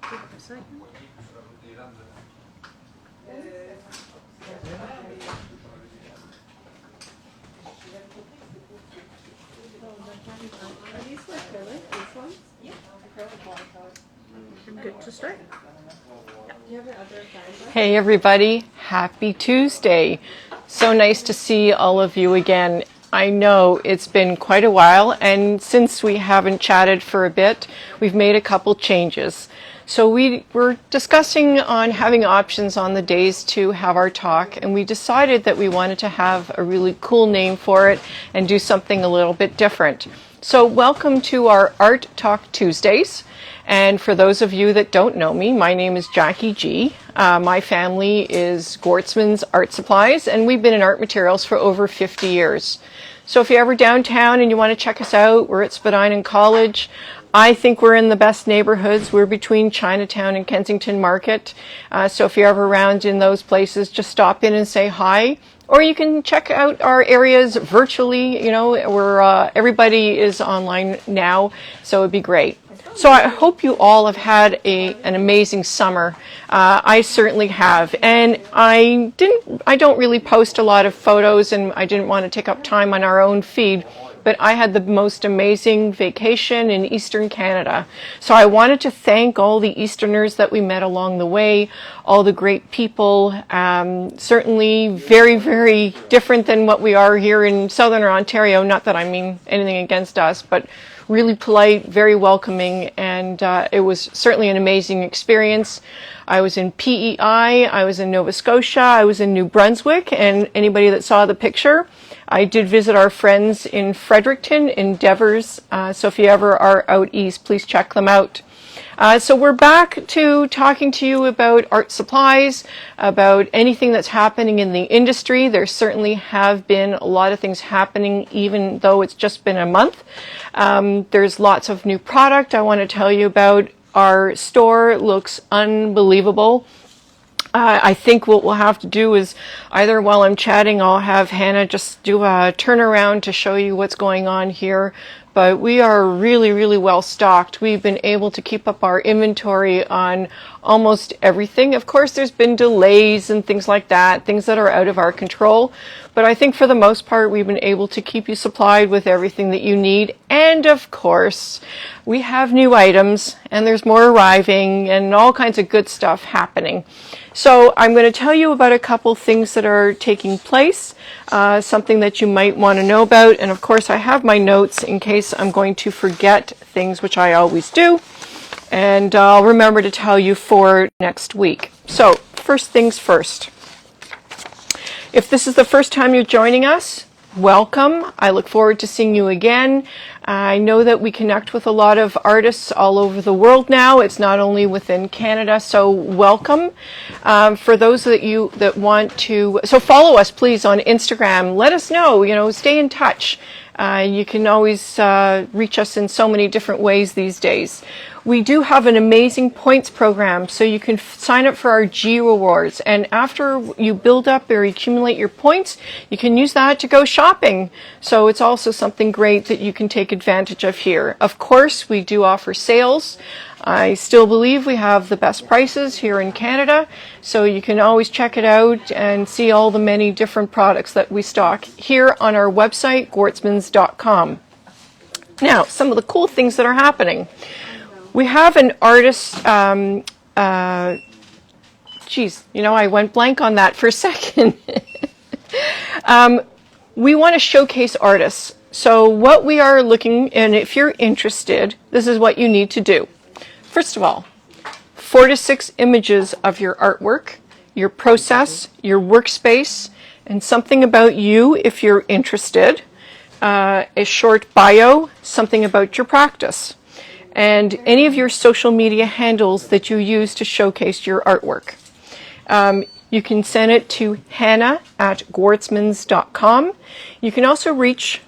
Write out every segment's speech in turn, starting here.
Are these for acrylic, these ones? Yeah. Good to start. Hey everybody, happy Tuesday. So nice to see all of you again. I know it's been quite a while, and since we haven't chatted for a bit, we've made a couple changes. So we were discussing on having options on the days to have our talk, and we decided that we wanted to have a really cool name for it and do something a little bit different. So welcome to our Art Talk Tuesdays. And for those of you that don't know me, my name is Jackie G. My family is Gortzman's Art Supplies, and we've been in art materials for over 50 years. So if you're ever downtown and you want to check us out, we're at Spadina College. I think we're in the best neighborhoods. We're between Chinatown and Kensington Market. So if you're ever around in those places, just stop in and say hi. Or you can check out our areas virtually. You know, everybody is online now, so it'd be great. So I hope you all have had an amazing summer. I certainly have, and I don't really post a lot of photos, and I didn't want to take up time on our own feed, but I had the most amazing vacation in Eastern Canada. So I wanted to thank all the Easterners that we met along the way, all the great people, certainly very, very different than what we are here in Southern Ontario. Not that I mean anything against us, but really polite, very welcoming, and it was certainly an amazing experience. I was in PEI, I was in Nova Scotia, I was in New Brunswick, and anybody that saw the picture, I did visit our friends in Fredericton, in Devers, so if you ever are out east, please check them out. So we're back to talking to you about art supplies, about anything that's happening in the industry. There certainly have been a lot of things happening, even though it's just been a month. There's lots of new product I want to tell you about. Our store looks unbelievable. I think what we'll have to do is either while I'm chatting, I'll have Hannah just do a turnaround to show you what's going on here. But we are really, really well stocked. We've been able to keep up our inventory on almost everything. Of course, there's been delays and things like that, things that are out of our control. But I think for the most part, we've been able to keep you supplied with everything that you need. And of course, we have new items, and there's more arriving, and all kinds of good stuff happening. So I'm going to tell you about a couple things that are taking place, something that you might want to know about. And of course, I have my notes in case I'm going to forget things, which I always do. And I'll remember to tell you for next week. So first things first. If this is the first time you're joining us, welcome. I look forward to seeing you again. I know that we connect with a lot of artists all over the world now. It's not only within Canada, so welcome. For those that want to, so follow us please on Instagram. Let us know, stay in touch. You can always reach us in so many different ways these days. We do have an amazing points program, so you can sign up for our G Rewards. And after you build up or accumulate your points, you can use that to go shopping. So it's also something great that you can take advantage of here. Of course, we do offer sales. I still believe we have the best prices here in Canada, so you can always check it out and see all the many different products that we stock here on our website, gortzmans.com. Now, some of the cool things that are happening. We have an artist, I went blank on that for a second. We want to showcase artists. So what we are looking, and if you're interested, this is what you need to do. First of all, 4 to 6 images of your artwork, your process, your workspace, and something about you if you're interested. A short bio, something about your practice, and any of your social media handles that you use to showcase your artwork. You can send it to hannah@gortzmans.com. You can also reach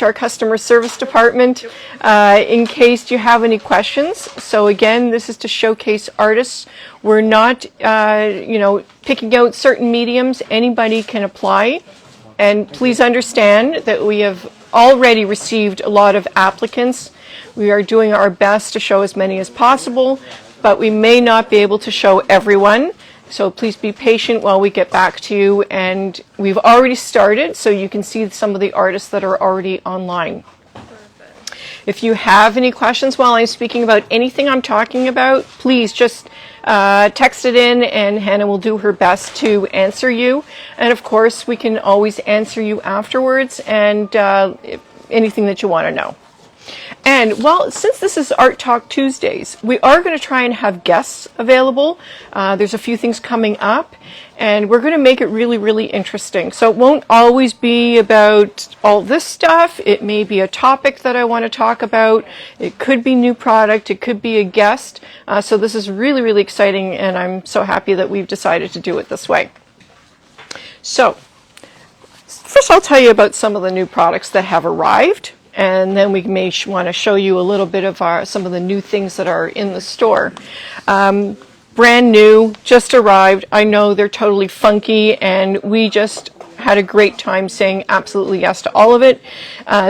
our customer service department in case you have any questions. So again, this is to showcase artists. We're not, picking out certain mediums. Anybody can apply. And please understand that we have already received a lot of applicants. We are doing our best to show as many as possible, but we may not be able to show everyone. So please be patient while we get back to you. And we've already started, so you can see some of the artists that are already online. If you have any questions while I'm speaking about anything I'm talking about, please just text it in and Hannah will do her best to answer you. And of course, we can always answer you afterwards and anything that you want to know. And well, since this is Art Talk Tuesdays, we are going to try and have guests available. There's a few things coming up, and we're going to make it really, really interesting. So it won't always be about all this stuff. It may be a topic that I want to talk about. It could be new product. It could be a guest. So this is really, really exciting, and I'm so happy that we've decided to do it this way. So first I'll tell you about some of the new products that have arrived. And then we may want to show you a little bit of some of the new things that are in the store. Brand new, just arrived. I know they're totally funky, and we just had a great time saying absolutely yes to all of it.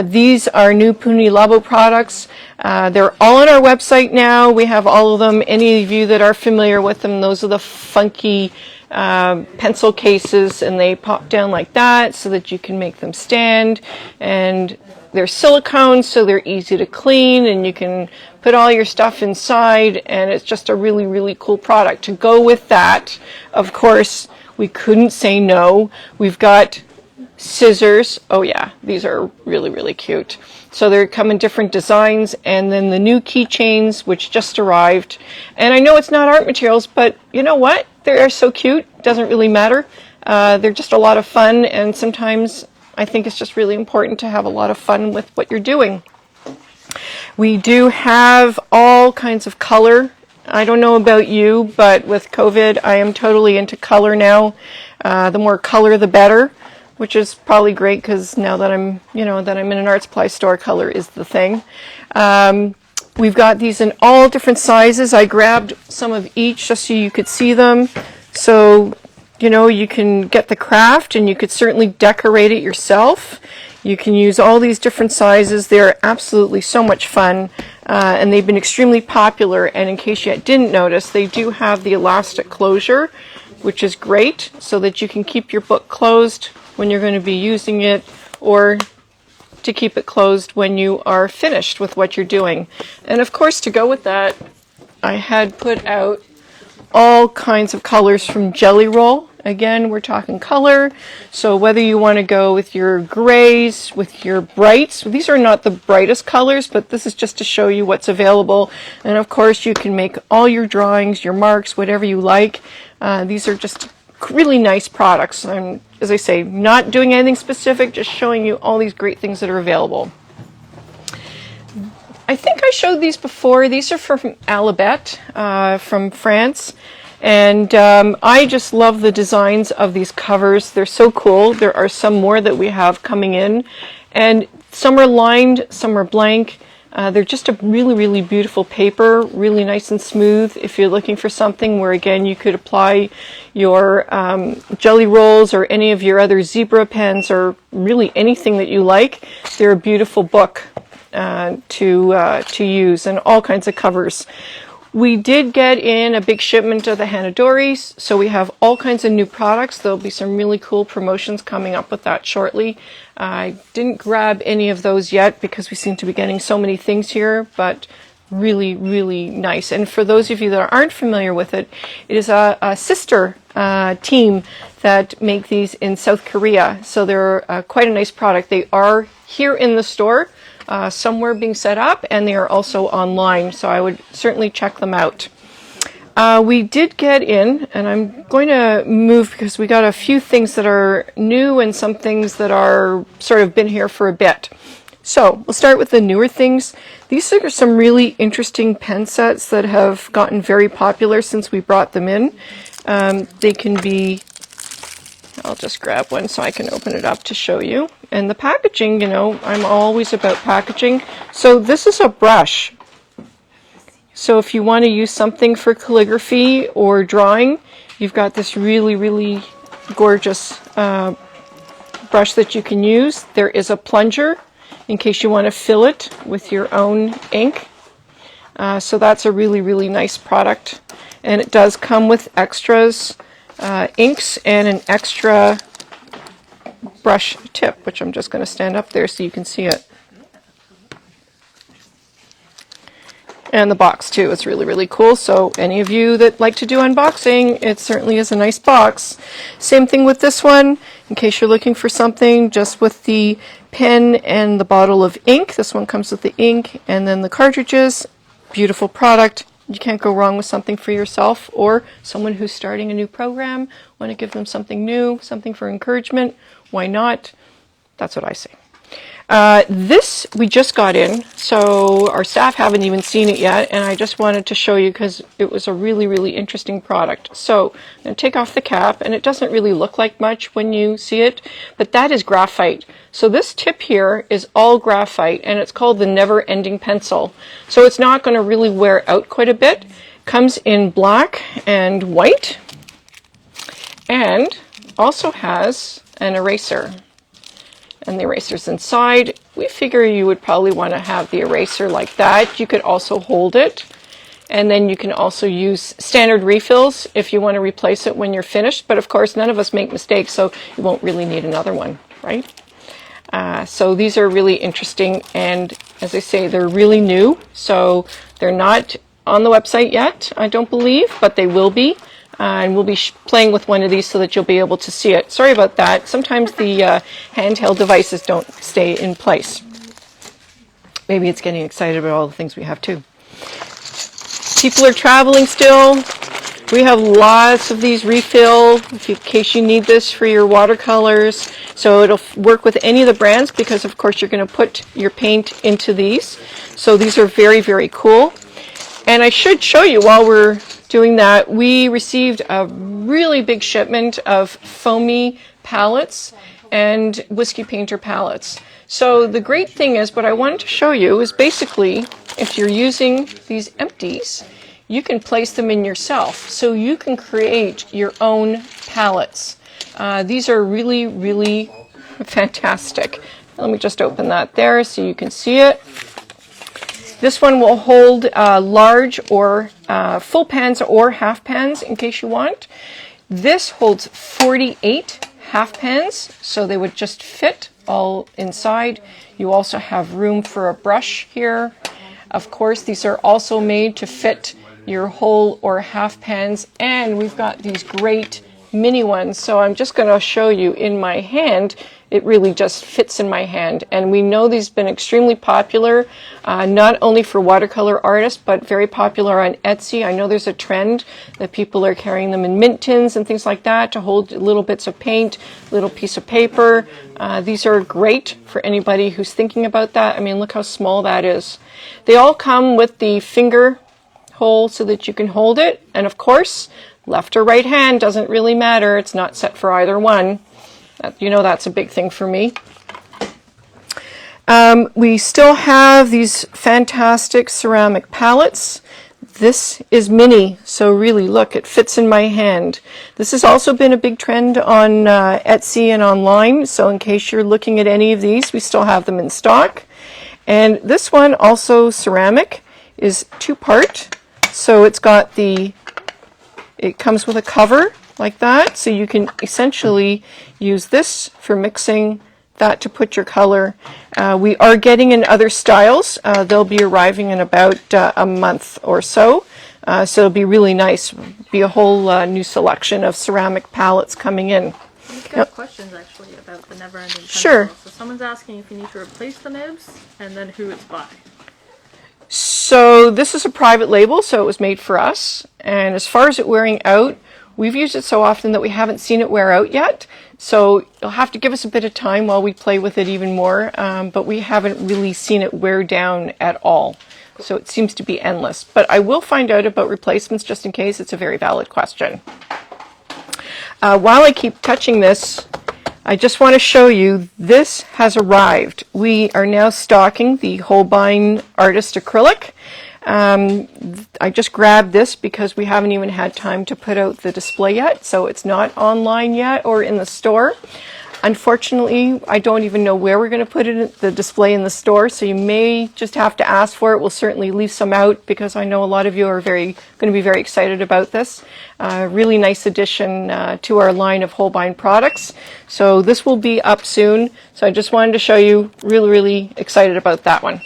These are new Puni Labo products. They're all on our website now. We have all of them. Any of you that are familiar with them, those are the funky pencil cases, and they pop down like that so that you can make them stand. And they're silicone, so they're easy to clean, and you can put all your stuff inside, and it's just a really, really cool product. To go with that, of course, we couldn't say no. We've got scissors. Oh yeah, these are really, really cute. So they come in different designs, and then the new keychains, which just arrived. And I know it's not art materials, but you know what? They are so cute. Doesn't really matter. They're just a lot of fun, and sometimes I think it's just really important to have a lot of fun with what you're doing. We do have all kinds of color. I don't know about you, but with COVID, I am totally into color now. The more color, the better, which is probably great because now that I'm in an art supply store, color is the thing. We've got these in all different sizes. I grabbed some of each just so you could see them. So you can get the craft, and you could certainly decorate it yourself. You can use all these different sizes. They're absolutely so much fun, and they've been extremely popular. And in case you didn't notice, they do have the elastic closure, which is great, so that you can keep your book closed when you're going to be using it, or to keep it closed when you are finished with what you're doing. And of course, to go with that, I had put out all kinds of colors from Jelly Roll. Again, we're talking color, so whether you want to go with your grays, with your brights, these are not the brightest colors, but this is just to show you what's available. And of course, you can make all your drawings, your marks, whatever you like. These are just really nice products. I'm, as I say, not doing anything specific, just showing you all these great things that are available. I think I showed these before. These are from Alibet from France. And I just love the designs of these covers. They're so cool. There are some more that we have coming in. And some are lined, some are blank. They're just a really, really beautiful paper, really nice and smooth. If you're looking for something where, again, you could apply your Jelly Rolls or any of your other zebra pens or really anything that you like, they're a beautiful book to use, and all kinds of covers. We did get in a big shipment of the Hanadoris, so we have all kinds of new products. There'll be some really cool promotions coming up with that shortly. I didn't grab any of those yet because we seem to be getting so many things here, but really, really nice. And for those of you that aren't familiar with it, it is a sister team that make these in South Korea. So they're quite a nice product. They are here in the store, somewhere being set up, and they are also online, so I would certainly check them out. We did get in, and I'm going to move because we got a few things that are new and some things that are sort of been here for a bit. So we'll start with the newer things. These are some really interesting pen sets that have gotten very popular since we brought them in. They can be, I'll just grab one so I can open it up to show you. And the packaging, I'm always about packaging. So this is a brush. So if you want to use something for calligraphy or drawing, you've got this really, really gorgeous brush that you can use. There is a plunger. in case you want to fill it with your own ink. So that's a really, really nice product. And it does come with extras, inks, and an extra brush tip, which I'm just going to stand up there so you can see it. And the box too is really, really cool. So any of you that like to do unboxing, it certainly is a nice box. Same thing with this one, in case you're looking for something just with the pen and the bottle of ink. This one comes with the ink and then the cartridges. Beautiful product. You can't go wrong with something for yourself or someone who's starting a new program, want to give them something new, something for encouragement. Why not? That's what I say. This we just got in, so our staff haven't even seen it yet, and I just wanted to show you because it was a really, really interesting product. So I'm going to take off the cap, and it doesn't really look like much when you see it, but that is graphite. So this tip here is all graphite, and it's called the Never Ending Pencil. So it's not going to really wear out quite a bit. Comes in black and white, and also has an eraser. And the eraser's inside. We figure you would probably want to have the eraser like that. You could also hold it. And then you can also use standard refills if you want to replace it when you're finished. But of course, none of us make mistakes, so you won't really need another one, right? So these are really interesting. And as I say, they're really new. So they're not on the website yet, I don't believe, but they will be. And we'll be playing with one of these so that you'll be able to see it. Sorry about that. Sometimes the handheld devices don't stay in place. Maybe it's getting excited about all the things we have too. People are traveling still. We have lots of these refill in case you need this for your watercolors. So it'll work with any of the brands because of course you're going to put your paint into these. So these are very, very cool. And I should show you while we're doing that, we received a really big shipment of Foamy pallets and Whiskey Painter pallets. So the great thing is, what I wanted to show you is basically, if you're using these empties, you can place them in yourself. So you can create your own pallets. These are really, really fantastic. Let me just open that there so you can see it. This one will hold large or full pans or half pans in case you want. This holds 48 half pans, so they would just fit all inside. You also have room for a brush here. Of course, these are also made to fit your whole or half pans, and we've got these great mini ones. So I'm just going to show you in my hand. It really just fits in my hand, and we know these have been extremely popular, not only for watercolor artists, but very popular on Etsy. I know there's a trend that people are carrying them in mint tins and things like that to hold little bits of paint, little piece of paper. These are great for anybody who's thinking about that. I mean, look how small that is. They all come with the finger hole so that you can hold it, and of course, left or right hand doesn't really matter. It's not set for either one. You know, that's a big thing for me. We still have these fantastic ceramic pallets. This is mini, so really look, it fits in my hand. This has also been a big trend on Etsy and online, so in case you're looking at any of these, we still have them in stock. And this one, also ceramic, is two-part. So it's got it comes with a cover like that, so you can essentially use this for mixing that to put your color. We are getting in other styles. They'll be arriving in about a month or so. So it'll be really nice. Be a whole new selection of ceramic palettes coming in. We've got questions actually about the Never Ending Pencil. Sure. So someone's asking if you need to replace the nibs and then who it's by. So this is a private label, so it was made for us. And as far as it wearing out, we've used it so often that we haven't seen it wear out yet. So you'll have to give us a bit of time while we play with it even more. But we haven't really seen it wear down at all. So it seems to be endless. But I will find out about replacements just in case. It's a very valid question. While I keep touching this, I just want to show you this has arrived. We are now stocking the Holbein Artist Acrylic. I just grabbed this because we haven't even had time to put out the display yet, so it's not online yet or in the store. Unfortunately, I don't even know where we're going to put it, the display in the store, so you may just have to ask for it. We'll certainly leave some out because I know a lot of you are going to be very excited about this. Really nice addition to our line of Holbein products. So this will be up soon. So I just wanted to show you, really excited about that one.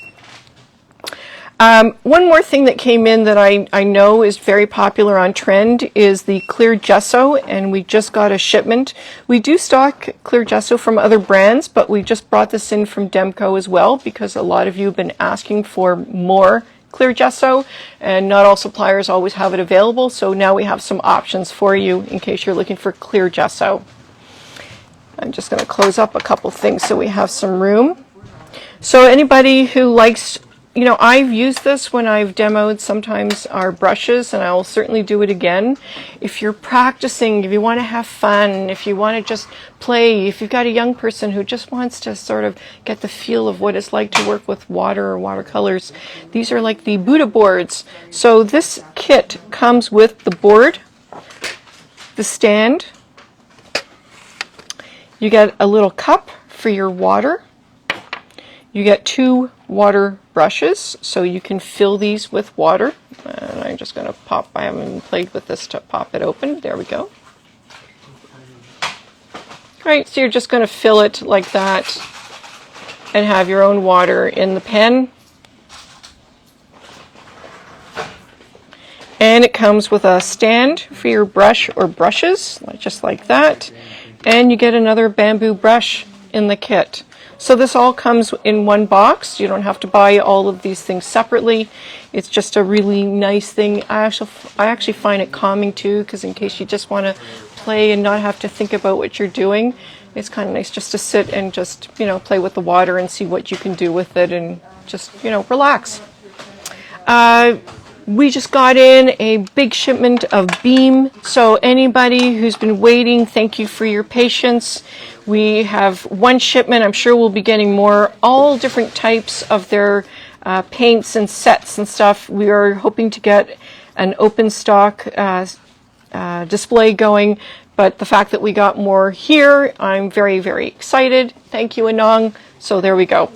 One more thing that came in that I know is very popular on trend is the clear gesso, and we just got a shipment. We do stock clear gesso from other brands, but we just brought this in from Demco as well because a lot of you have been asking for more clear gesso, and not all suppliers always have it available, so now we have some options for you in case you're looking for clear gesso. I'm just going to close up a couple things so we have some room. So anybody who likes, you know, I've used this when I've demoed sometimes our brushes, and I will certainly do it again. If you're practicing, if you want to have fun, if you want to just play, if you've got a young person who just wants to sort of get the feel of what it's like to work with water or watercolors, these are like the Buddha boards. So this kit comes with the board, the stand, you get a little cup for your water, you get 2 water brushes, so you can fill these with water. And I'm just going to pop, I haven't played with this to pop it open. There we go. Right, so you're just going to fill it like that and have your own water in the pen. And it comes with a stand for your brush or brushes, just like that. And you get another bamboo brush in the kit. So this all comes in one box. You don't have to buy all of these things separately. It's just a really nice thing. I actually find it calming too, because in case you just want to play and not have to think about what you're doing, it's kind of nice just to sit and just, you know, play with the water and see what you can do with it and just, you know, relax. We just got in a big shipment of Beam, so anybody who's been waiting, thank you for your patience. We have one shipment. I'm sure we'll be getting more, all different types of their paints and sets and stuff. We are hoping to get an open stock display going, but the fact that we got more here, I'm very excited. Thank you, Anong. So there we go.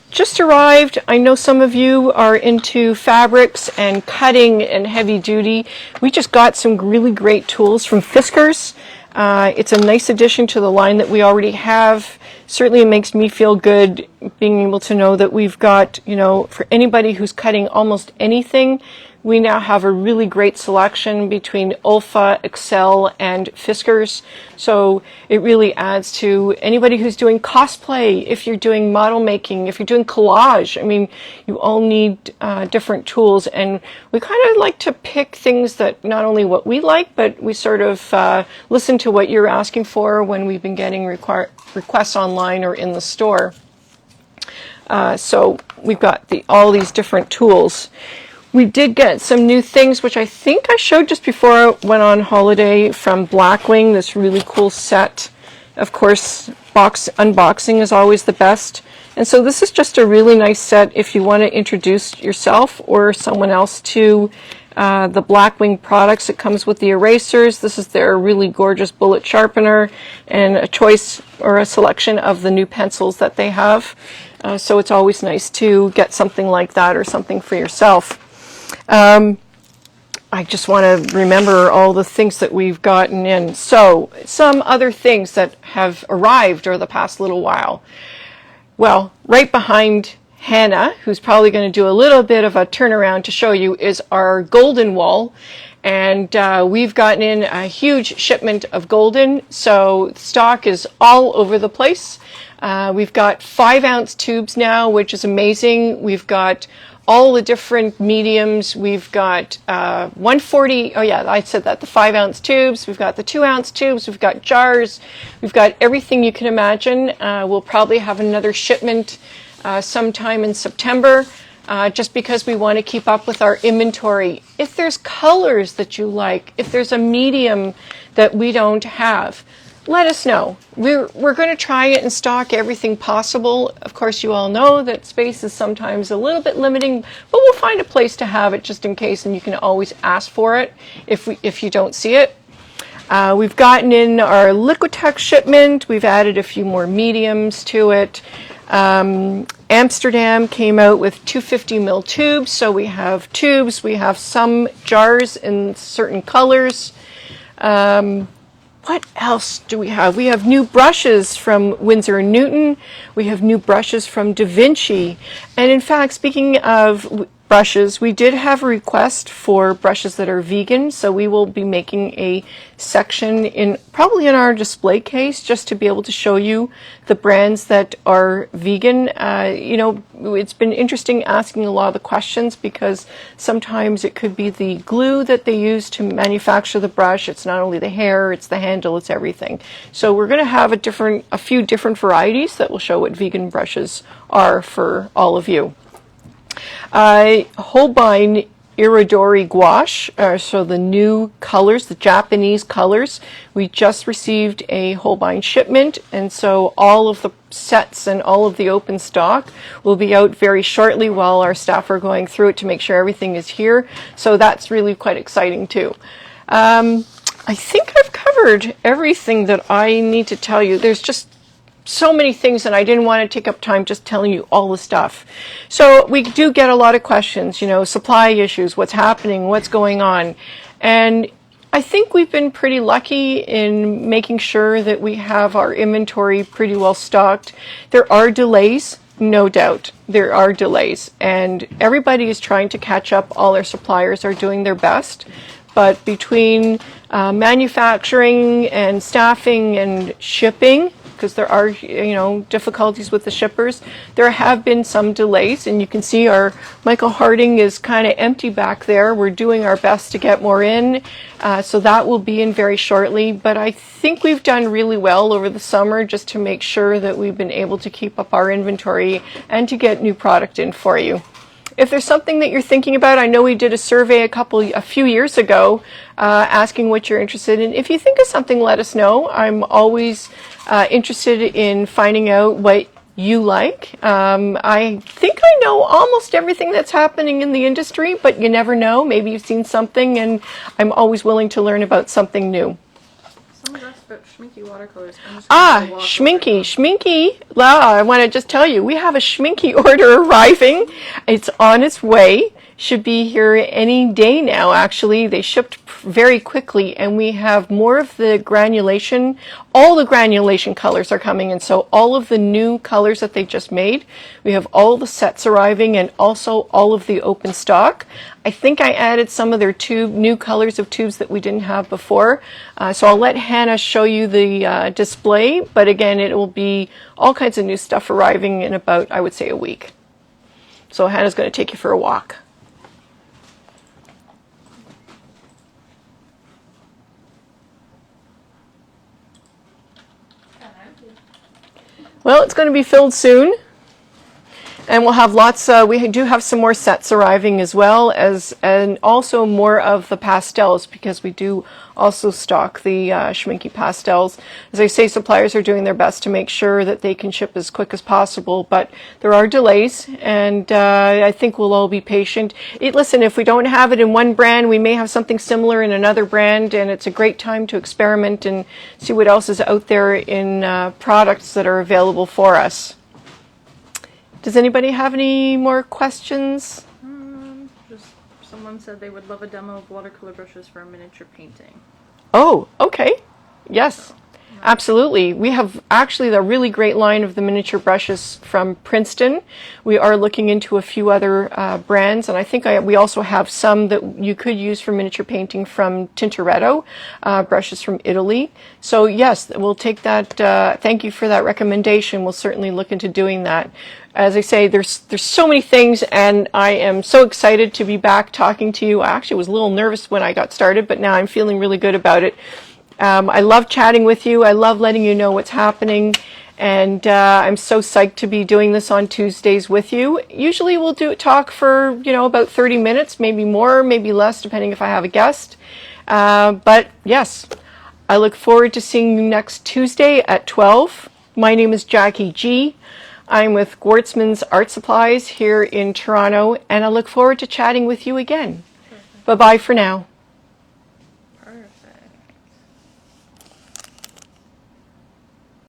Just arrived. I know some of you are into fabrics and cutting and heavy duty. We just got some really great tools from Fiskars. It's a nice addition to the line that we already have. Certainly it makes me feel good being able to know that we've got, you know, for anybody who's cutting almost anything, we now have a really great selection between Olfa, Excel, and Fiskars. So it really adds to anybody who's doing cosplay, if you're doing model making, if you're doing collage. I mean, you all need different tools, and we kind of like to pick things that not only what we like, but we sort of listen to what you're asking for when we've been getting requests online or in the store. So we've got all these different tools. We did get some new things, which I think I showed just before I went on holiday, from Blackwing, this really cool set. Of course, unboxing is always the best. And so this is just a really nice set if you want to introduce yourself or someone else to the Blackwing products. It comes with the erasers. This is their really gorgeous bullet sharpener and a choice or a selection of the new pencils that they have. So it's always nice to get something like that or something for yourself. I just want to remember all the things that we've gotten in. So some other things that have arrived over the past little while. Well, right behind Hannah, who's probably going to do a little bit of a turnaround to show you, is our golden wall. And we've gotten in a huge shipment of golden, so stock is all over the place. We've got 5-ounce tubes now, which is amazing. We've got all the different mediums. We've got 140, oh yeah, I said that, the 5-ounce tubes. We've got the 2-ounce tubes. We've got jars. We've got everything you can imagine. We'll probably have another shipment sometime in September, just because we want to keep up with our inventory. If there's colors that you like, if there's a medium that we don't have, let us know. We're going to try it and stock everything possible. Of course, you all know that space is sometimes a little bit limiting, but we'll find a place to have it just in case, and you can always ask for it if you don't see it. We've gotten in our Liquitex shipment. We've added a few more mediums to it. Amsterdam came out with 250 ml tubes, so we have tubes. We have some jars in certain colors. What else do we have? We have new brushes from Winsor & Newton. We have new brushes from Da Vinci. And in fact, speaking of brushes, we did have a request for brushes that are vegan, so we will be making a section probably in our display case just to be able to show you the brands that are vegan. It's been interesting asking a lot of the questions because sometimes it could be the glue that they use to manufacture the brush. It's not only the hair, it's the handle, it's everything. So we're going to have a few different varieties that will show what vegan brushes are for all of you. Holbein Iridori Gouache, so the new colors, the Japanese colors. We just received a Holbein shipment, and so all of the sets and all of the open stock will be out very shortly while our staff are going through it to make sure everything is here. So that's really quite exciting too. I think I've covered everything that I need to tell you. There's just so many things, and I didn't want to take up time just telling you all the stuff. So we do get a lot of questions, supply issues, what's happening, what's going on. And I think we've been pretty lucky in making sure that we have our inventory pretty well stocked. There are delays, no doubt. There are delays, and everybody is trying to catch up. All our suppliers are doing their best. But between manufacturing and staffing and shipping, because there are, difficulties with the shippers, there have been some delays, and you can see our Michael Harding is kind of empty back there. We're doing our best to get more in, so that will be in very shortly. But I think we've done really well over the summer just to make sure that we've been able to keep up our inventory and to get new product in for you. If there's something that you're thinking about, I know we did a survey a few years ago asking what you're interested in. If you think of something, let us know. I'm always interested in finding out what you like. I think I know almost everything that's happening in the industry, but you never know. Maybe you've seen something, and I'm always willing to learn about something new. Someone asked about Schminky watercolors. Schminky. I want to just tell you, we have a Schminky order arriving. It's on its way. Should be here any day now, actually. They shipped very quickly, and we have more of the granulation. All the granulation colors are coming in, so all of the new colors that they just made, we have all the sets arriving and also all of the open stock. I think I added some of their new colors of tubes that we didn't have before. So I'll let Hannah show you the display, but again, it will be all kinds of new stuff arriving in about, I would say, a week. So Hannah's going to take you for a walk. Well, it's going to be filled soon, and we'll have lots. We do have some more sets arriving as well and also more of the pastels, because we do also stock the Schminky pastels. As I say, suppliers are doing their best to make sure that they can ship as quick as possible, but there are delays, and I think we'll all be patient. Listen, if we don't have it in one brand, we may have something similar in another brand, and it's a great time to experiment and see what else is out there in products that are available for us. Does anybody have any more questions? Just someone said they would love a demo of watercolor brushes for a miniature painting. Oh, okay. Yes, absolutely. We have actually a really great line of the miniature brushes from Princeton. We are looking into a few other brands, and I think we also have some that you could use for miniature painting from Tintoretto, brushes from Italy. So yes, we'll take that. Thank you for that recommendation. We'll certainly look into doing that. As I say, there's so many things, and I am so excited to be back talking to you. I actually was a little nervous when I got started, but now I'm feeling really good about it. I love chatting with you. I love letting you know what's happening, and I'm so psyched to be doing this on Tuesdays with you. Usually we'll talk for about 30 minutes, maybe more, maybe less, depending if I have a guest. But yes, I look forward to seeing you next Tuesday at 12. My name is Jackie G. I'm with Gwartzman's Art Supplies here in Toronto, and I look forward to chatting with you again. Bye-bye for now.